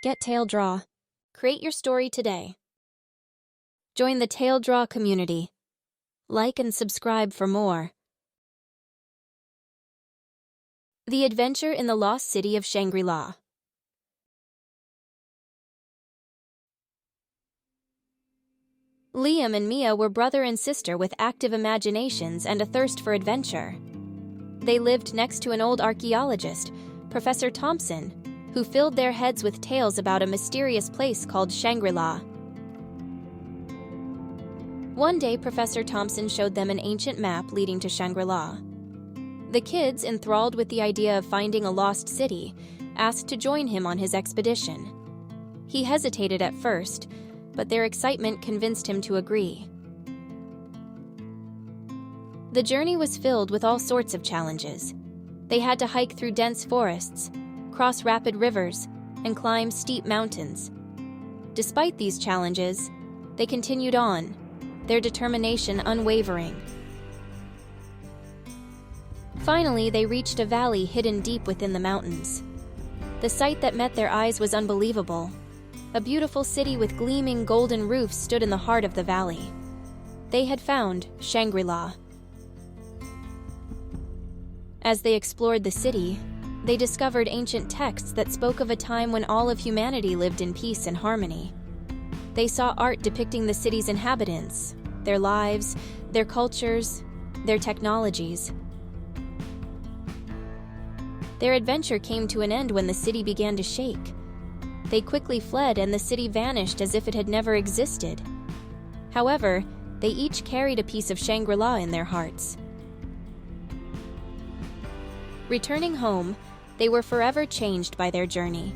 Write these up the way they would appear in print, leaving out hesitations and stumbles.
Get Tail Draw. Create your story today. Join the Tail Draw community. Like and subscribe for more. The Adventure in the Lost City of Shangri-La. Liam and Mia were brother and sister with active imaginations and a thirst for adventure. They lived next to an old archaeologist, Professor Thompson, who filled their heads with tales about a mysterious place called Shangri-La. One day, Professor Thompson showed them an ancient map leading to Shangri-La. The kids, enthralled with the idea of finding a lost city, asked to join him on his expedition. He hesitated at first, but their excitement convinced him to agree. The journey was filled with all sorts of challenges. They had to hike through dense forests, cross rapid rivers, and climb steep mountains. Despite these challenges, they continued on, their determination unwavering. Finally, they reached a valley hidden deep within the mountains. The sight that met their eyes was unbelievable. A beautiful city with gleaming golden roofs stood in the heart of the valley. They had found Shangri-La. As they explored the city, they discovered ancient texts that spoke of a time when all of humanity lived in peace and harmony. They saw art depicting the city's inhabitants, their lives, their cultures, their technologies. Their adventure came to an end when the city began to shake. They quickly fled and the city vanished as if it had never existed. However, they each carried a piece of Shangri-La in their hearts. Returning home, they were forever changed by their journey.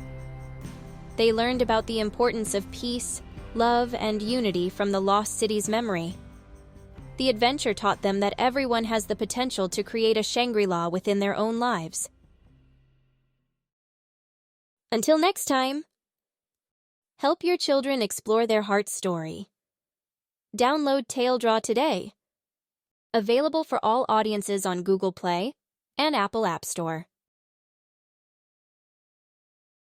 They learned about the importance of peace, love, and unity from the lost city's memory. The adventure taught them that everyone has the potential to create a Shangri-La within their own lives. Until next time, help your children explore their heart's story. Download Tail Draw today. Available for all audiences on Google Play and Apple App Store.